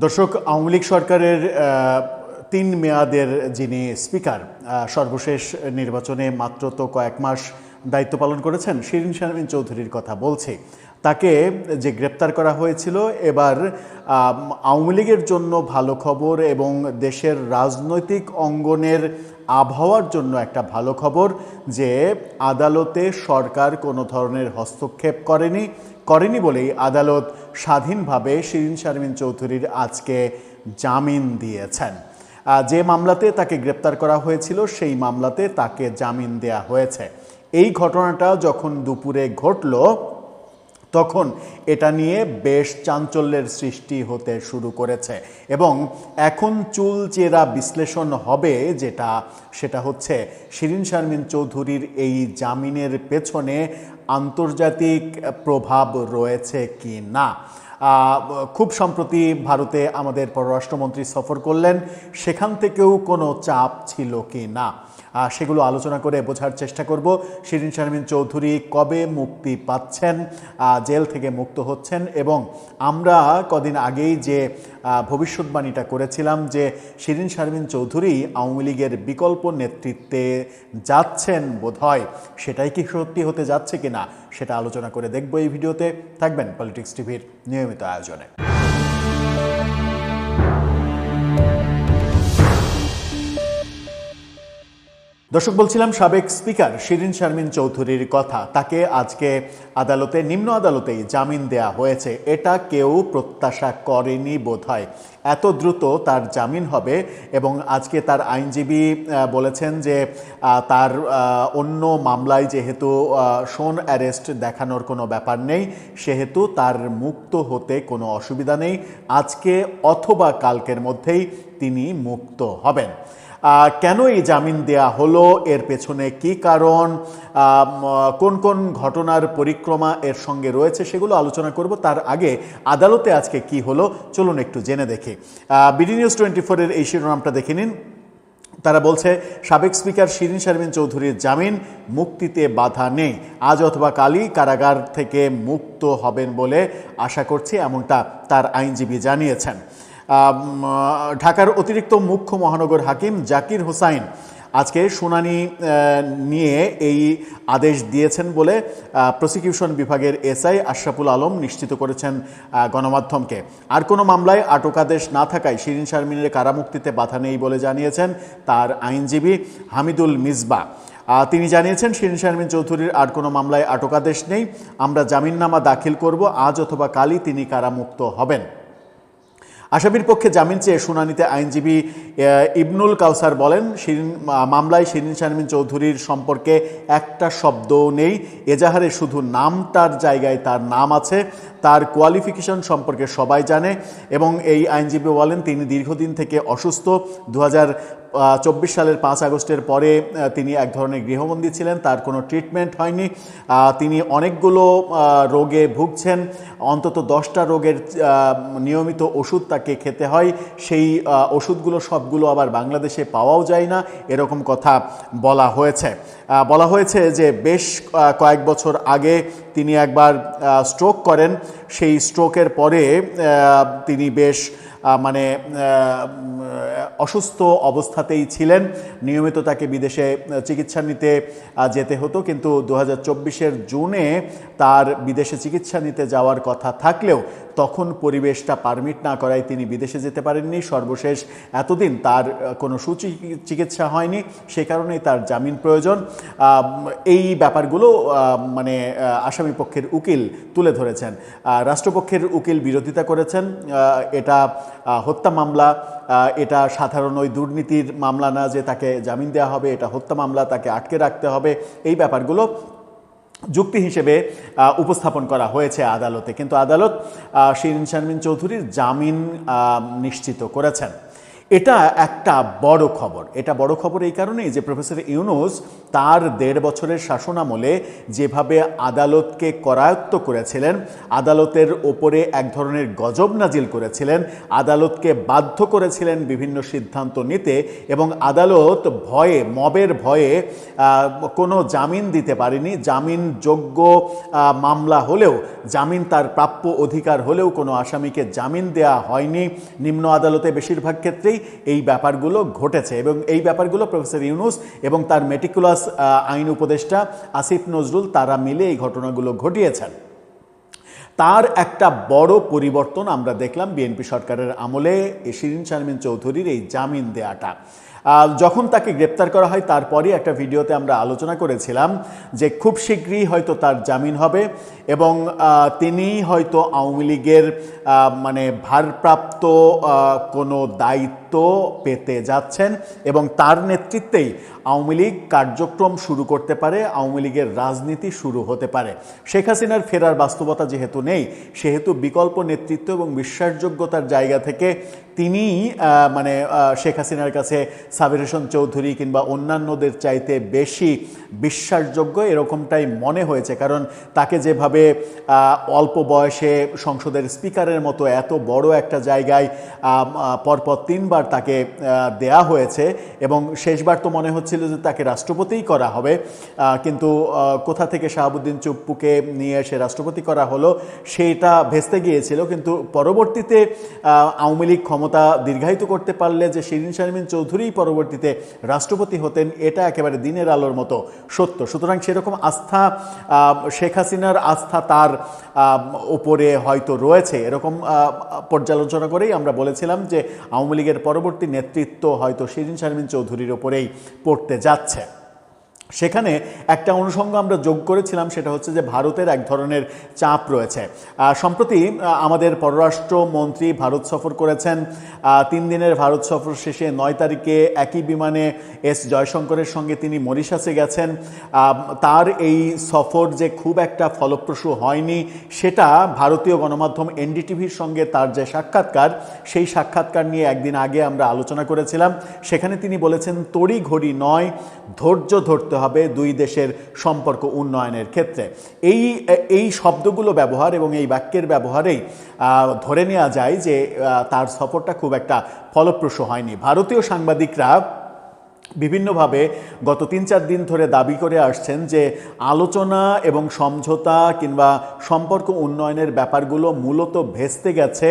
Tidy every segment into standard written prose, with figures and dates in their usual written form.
দর্শক, আওয়ামী লীগ সরকারের ৩ মেয়াদের যিনি স্পিকার, সর্বশেষ নির্বাচনে মাত্র তো কয়েক মাস দায়িত্ব পালন করেছেন, শিরীন শারমিন চৌধুরীর কথা বলছি। তাকে যে গ্রেপ্তার করা হয়েছিল, এবার আওয়ামী লীগের জন্য ভালো খবর এবং দেশের রাজনৈতিক অঙ্গনের আবহাওয়ার জন্য একটা ভালো খবর যে আদালতে সরকার কোনো ধরনের হস্তক্ষেপ করেনি বলেই আদালত স্বাধীনভাবে শিরীন শারমিন চৌধুরীর আজকে জামিন দিয়েছেন। যে মামলাতে তাকে গ্রেপ্তার করা হয়েছিল সেই মামলাতে তাকে জামিন দেয়া হয়েছে। এই ঘটনাটা যখন দুপুরে ঘটল তখন এটা নিয়ে বেশ চাঞ্চল্যের সৃষ্টি হতে শুরু করেছে এবং এখন চুলচেরা বিশ্লেষণ হবে সেটা হচ্ছে শিরীন শারমিন চৌধুরীর এই জামিনের পেছনে আন্তর্জাতিক প্রভাব রয়েছে কি না। খুব সম্প্রতি ভারতে আমাদের পররাষ্ট্রমন্ত্রী সফর করলেন, সেখান থেকেও কোনো চাপ ছিল কি না সেগুলো আলোচনা করে বোঝার চেষ্টা করব। শিরীন শারমিন চৌধুরী কবে মুক্তি পাচ্ছেন, জেল থেকে মুক্ত হচ্ছেন, এবং আমরা কদিন আগেই যে ভবিষ্যৎবাণীটা করেছিলাম যে শিরীন শারমিন চৌধুরী আওয়ামী লীগের বিকল্প নেতৃত্বে যাচ্ছেন বোধহয়, সেটাই কি সত্যি হতে যাচ্ছে কিনা সেটা আলোচনা করে দেখব এই ভিডিওতে। থাকবেন পলিটিক্স টিভির নিয়মিত আয়োজনে। দর্শক, বলছিলাম সাবেক স্পিকার শিরীন শারমিন চৌধুরীর কথা। তাকে আজকে নিম্ন আদালতেই জামিন দেয়া হয়েছে। এটা কেউ প্রত্যাশা করেনি বোধহয় এত দ্রুত তার জামিন হবে, এবং আজকে তার আইনজীবী বলেছেন যে তার অন্য মামলায় যেহেতু শোন অ্যারেস্ট দেখানোর কোনো ব্যাপার নেই, সেহেতু তার মুক্ত হতে কোনো অসুবিধা নেই। আজকে অথবা কালকের মধ্যেই তিনি মুক্ত হবেন। কেন এই জামিন দেয়া হলো, এর পেছনে কি কারণ, কোন কোন ঘটনার পরিক্রমা এর সঙ্গে রয়েছে সেগুলো আলোচনা করব। তার আগে আদালতে আজকে কি হলো চলুন একটু জেনে দেখি। বিডি নিউজ 24-এর এই শিরোনামটা দেখে নিন। তারা বলছে, সাবেক স্পিকার শিরীন শারমিন চৌধুরীর জামিন, মুক্তিতে বাধা নেই, আজ অথবা কালই কারাগার থেকে মুক্ত হবেন বলে আশা করছি, এমনটা তার আইনজীবী জানিয়েছেন। ঢাকার অতিরিক্ত মুখ্য মহানগর হাকিম জাকির হোসাইন আজকে শুনানি নিয়ে এই আদেশ দিয়েছেন বলে প্রসিকিউশন বিভাগের এসআই আশরাফুল আলম নিশ্চিত করেছেন গণমাধ্যমকে। আর কোনো মামলায় আটকাদেশ না থাকায় শিরীন শারমিনের কারামুক্তিতে বাধা নেই বলে জানিয়েছেন তার আইনজীবী হামিদুল মিসবা। তিনি জানিয়েছেন, শিরীন শারমিন চৌধুরীর আর কোনো মামলায় আটকাদেশ নেই, আমরা জামিননামা দাখিল করব, আজ অথবা কালই তিনি কারামুক্ত হবেন। আসামির পক্ষে জামিন চেয়ে শুনানিতে আইনজীবী ইবনুল কাউসার বলেন, মামলায় শিরীন শারমিন চৌধুরীর সম্পর্কে একটা শব্দও নেই, এজাহারে শুধু নামটার জায়গায় তার নাম আছে, তার কোয়ালিফিকেশন সম্পর্কে সবাই জানে, এবং এই আইনজীবী বলেন তিনি দীর্ঘদিন থেকে অসুস্থ। 2024 সালের 5 আগস্টের পরে তিনি এক ধরনের গৃহবন্দী ছিলেন, তার কোনো ট্রিটমেন্ট হয়নি, তিনি অনেকগুলো রোগে ভুগছেন, অন্তত 10টা রোগের নিয়মিত ওষুধ তাকে খেতে হয়, সেই ওষুধগুলো সবগুলো আবার বাংলাদেশে পাওয়াও যায় না, এরকম কথা বলা হয়েছে যে বেশ কয়েক বছর আগে তিনি একবার স্ট্রোক করেন, সেই স্ট্রোকের পরে তিনি বেশ অসুস্থ অবস্থাতেই ছিলেন, নিয়মিত তাকে বিদেশে চিকিৎসা নিতে যেতে হতো, কিন্তু 2024-এর জুনে তার বিদেশে চিকিৎসা নিতে যাওয়ার কথা থাকলেও তখন পরিবেশটা পারমিট না করায় তিনি বিদেশে যেতে পারেননি। সর্বশেষ এতদিন তার কোনো সুচিকিৎসা হয়নি, সে কারণেই তার জামিন প্রয়োজন। এই ব্যাপারগুলো আসামি পক্ষের উকিল তুলে ধরেছেন। রাষ্ট্রপক্ষের উকিল বিরোধিতা করেছেন, এটা হত্যা মামলা, এটা সাধারণ ওই দুর্নীতির মামলা না যে তাকে জামিন দেওয়া হবে, এটা হত্যা মামলা, তাকে আটকে রাখতে হবে, এই ব্যাপারগুলো যুক্তি হিসেবে উপস্থাপন করা হয়েছে আদালতে। কিন্তু আদালত শিরীন শারমিন চৌধুরীর জামিন নিশ্চিত করেছেন। এটা একটা বড় খবর। এটা বড় খবর এই কারণেই যে প্রফেসর ইউনূস তার ১.৫ বছরের শাসনামলে যেভাবে আদালতকে করায়ত্ত করেছিলেন, আদালতের ওপরে এক ধরনের গজব নাজিল করেছিলেন, আদালতকে বাধ্য করেছিলেন বিভিন্ন সিদ্ধান্ত নিতে, এবং আদালত ভয়ে, মবের ভয়ে কোনো জামিন দিতে পারেনি। জামিনযোগ্য মামলা হলেও, জামিন তার প্রাপ্য অধিকার হলেও কোনো আসামিকে জামিন দেয়া হয়নি। নিম্ন আদালতে বেশিরভাগ ক্ষেত্রেই এই ব্যাপারগুলো ঘটেছে, এবং এই ব্যাপারগুলো প্রফেসর ইউনূস এবং তার মেটিকুলাস আইন উপদেষ্টা আসিফ নজরুল তারা মিলে এই ঘটনাগুলো ঘটিয়েছেন। তার একটা বড় পরিবর্তন আমরা দেখলাম বিএনপি সরকারের আমলে শিরীন শারমিন চৌধুরীর এই জামিন দেয়াটা। যখন তাকে গ্রেপ্তার করা হয় তারপরই একটা ভিডিওতে আমরা আলোচনা করেছিলাম যে খুব শীঘ্রই হয়তো তার জামিন হবে, এবং তিনি হয়তো আওয়ামী লীগের মানে ভারপ্রাপ্ত কোনো দায়িত্ব পেতে যাচ্ছেন, এবং তার নেতৃত্বেই আওয়ামী লীগ কার্যক্রম শুরু করতে পারে, আওয়ামী লীগের রাজনীতি শুরু হতে পারে। শেখ হাসিনার ফেরার বাস্তবতা যেহেতু নেই, সেহেতু বিকল্প নেতৃত্ব এবং বিশ্বাসযোগ্যতার জায়গা থেকে তিনি মানে শেখ হাসিনার কাছে সাবির হোসেন চৌধুরী কিংবা অন্যান্যদের চাইতে বেশি বিশ্বাসযোগ্য এরকমটাই মনে হয়েছে। কারণ তাকে যেভাবে অল্প বয়সে সংসদের স্পিকারের মতো এত বড় একটা জায়গায় পরপর ৩ বার তাকে দেয়া হয়েছে, এবং শেষবার তো মনে হচ্ছিল যে তাকে রাষ্ট্রপতিই করা হবে, কিন্তু কোথা থেকে শাহাবুদ্দিন চুপ্পুকে নিয়ে এসে রাষ্ট্রপতি করা হলো সেইটা ভেস্তে গিয়েছিল। কিন্তু পরবর্তীতে আওয়ামী লীগ ক্ষমতা দীর্ঘায়িত করতে পারলে যে শিরীন শারমিন চৌধুরীই পরবর্তীতে রাষ্ট্রপতি হতেন, এটা একেবারে দিনের আলোর মতো সত্য। সুতরাং সেরকম আস্থা, শেখ হাসিনার আস্থা তার উপরে হয়তো রয়েছে, এরকম পর্যালোচনা করেই আমরা বলেছিলাম যে আওয়ামী লীগের পরবর্তী নেতৃত্ব হয়তো শিরীন শারমিন চৌধুরীর ওপরেই পড়তে যাচ্ছে। সেখানে একটা অনুষঙ্গ আমরা যোগ করেছিলাম, সেটা হচ্ছে যে ভারতের এক ধরনের চাপ রয়েছে। সম্প্রতি আমাদের পররাষ্ট্রমন্ত্রী ভারত সফর করেছেন। 3 দিনের ভারত সফর শেষে 9 তারিখে একই বিমানে এস জয়শঙ্করের সঙ্গে তিনি মরিশাসে গেছেন। তার এই সফর যে খুব একটা ফলপ্রসূ হয়নি, সেটা ভারতীয় গণমাধ্যম এনডিটিভির সঙ্গে তার যে সাক্ষাৎকার, সেই সাক্ষাৎকার নিয়ে একদিন আগে আমরা আলোচনা করেছিলাম। সেখানে তিনি বলেছেন তড়িঘড়ি নয়, ধৈর্য ধরতে হবে দুই দেশের সম্পর্ক উন্নয়নের ক্ষেত্রে। এই শব্দগুলো ব্যবহার এবং এই বাক্যের ব্যবহারেই ধরে নেওয়া যায় যে তার সফরটা খুব একটা ফলপ্রসূ হয়নি। ভারতীয় সাংবাদিকরা বিভিন্নভাবে গত 3-4 দিন ধরে দাবি করে আসছেন যে আলোচনা এবং সমঝোতা কিংবা সম্পর্ক উন্নয়নের ব্যাপারগুলো মূলত ভেস্তে গেছে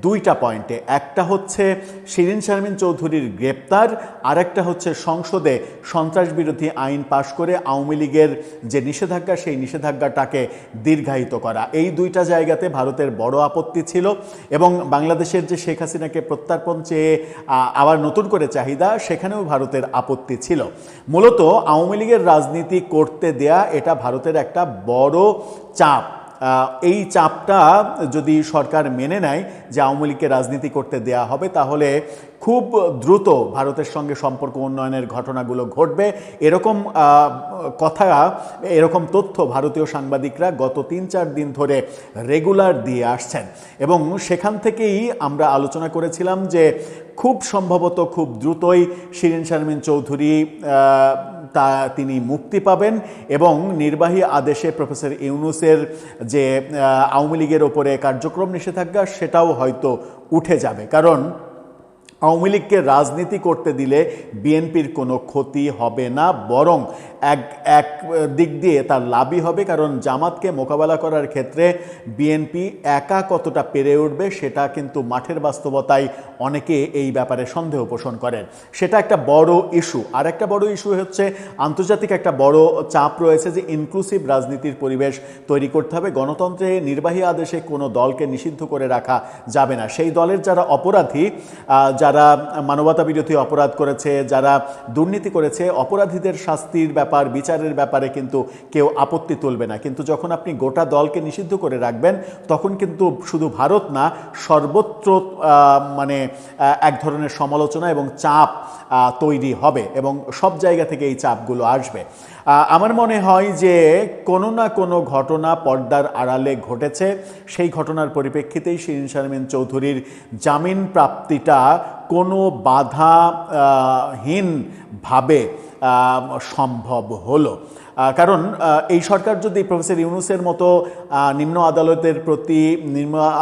2টা পয়েন্টে। একটা হচ্ছে শিরীন শারমিন চৌধুরীর গ্রেপ্তার, আরেকটা হচ্ছে সংসদে সন্ত্রাস বিরোধী আইন পাশ করে আওয়ামী লীগের যে নিষেধাজ্ঞা, সেই নিষেধাজ্ঞাটাকে দীর্ঘায়িত করা। এই 2টা জায়গাতে ভারতের বড় আপত্তি ছিল, এবং বাংলাদেশের যে শেখ হাসিনাকে প্রত্যার্পণ চেয়ে আবার নতুন করে চাহিদা, সেখানেও ভারতের আপত্তি ছিল। মূলত আওয়ামী লীগের রাজনীতি করতে দেয়া এটা ভারতের একটা বড় চাপ। এই চাপটা যদি সরকার মেনে নেয় যে আওয়ামী লীগকে রাজনীতি করতে দেয়া হবে, তাহলে খুব দ্রুত ভারতের সঙ্গে সম্পর্ক উন্নয়নের ঘটনাগুলো ঘটবে। এরকম কথা, এরকম তথ্য ভারতীয় সাংবাদিকরা গত 3-4 দিন ধরে রেগুলার দিয়ে আসছেন, এবং সেখান থেকেই আমরা আলোচনা করেছিলাম যে খুব সম্ভবত খুব দ্রুতই শিরীন শারমিন চৌধুরী তিনি মুক্তি পাবেন, এবং নির্বাহী আদেশে প্রফেসর ইউনূসের যে আওয়ামী লীগের ওপরে কার্যক্রম নিষেধাজ্ঞা, সেটাও হয়তো উঠে যাবে। কারণ আওয়ামী লীগকে রাজনীতি করতে দিলে বিএনপির কোনো ক্ষতি হবে না, বরং এক দিক দিয়ে তার লাভই হবে। কারণ জামাতকে মোকাবেলা করার ক্ষেত্রে বিএনপি একা কতটা পেরে উঠবে, সেটা কিন্তু মাঠের বাস্তবতায় অনেকে এই ব্যাপারে সন্দেহ পোষণ করেন। সেটা একটা বড় ইস্যু। আর একটা বড় ইস্যু হচ্ছে আন্তর্জাতিক একটা বড় চাপ রয়েছে যে ইনক্লুসিভ রাজনীতির পরিবেশ তৈরি করতে হবে। গণতন্ত্রে নির্বাহী আদেশে কোনো দলকে নিষিদ্ধ করে রাখা যাবে না। সেই দলের যারা অপরাধী, যারা মানবতা বিরোধী অপরাধ করেছে, যারা দুর্নীতি করেছে, অপরাধীদের শাস্তির ব্যাপার, বিচারের ব্যাপারে কিন্তু কেউ আপত্তি তুলবে না। কিন্তু যখন আপনি গোটা দলকে নিষিদ্ধ করে রাখবেন, তখন কিন্তু শুধু ভারত না, সর্বত্র মানে এক ধরনের সমালোচনা এবং চাপ তৈরি হবে, এবং সব জায়গা থেকে এই চাপগুলো আসবে। আমার মনে হয় যে কোনো না কোনো ঘটনা পর্দার আড়ালে ঘটেছে। সেই ঘটনার পরিপ্রেক্ষিতেই শিরীন শারমিন চৌধুরীর জামিন প্রাপ্তিটা কোনো বাধাহীনভাবে সম্ভব হলো। কারণ এই সরকার যদি প্রফেসর ইউনূসের মতো নিম্ন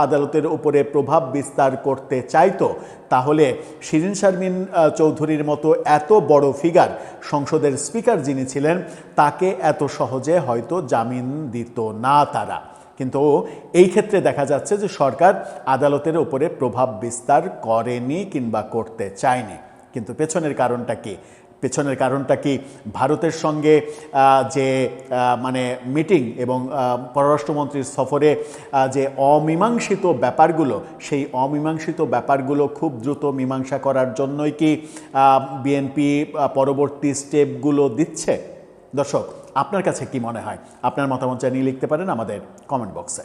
আদালতের উপরে প্রভাব বিস্তার করতে চাইতো, তাহলে শিরীন শারমিন চৌধুরীর মতো এত বড় ফিগার, সংসদের স্পিকার যিনি ছিলেন, তাকে এত সহজে হয়তো জামিন দিত না তারা। কিন্তু এই ক্ষেত্রে দেখা যাচ্ছে যে সরকার আদালতের উপরে প্রভাব বিস্তার করেনি কিংবা করতে চায়নি। কিন্তু পেছনের কারণটা কি ভারতের সঙ্গে যে মানে মিটিং এবং পররাষ্ট্রমন্ত্রীর সফরে যে অমীমাংসিত ব্যাপারগুলো, সেই অমীমাংসিত ব্যাপারগুলো খুব দ্রুত মীমাংসা করার জন্যই কি বিএনপি পরবর্তী স্টেপগুলো দিচ্ছে? দর্শক, আপনার কাছে কি মনে হয়? আপনার মতামত জানিয়ে লিখতে পারেন আমাদের কমেন্ট বক্সে।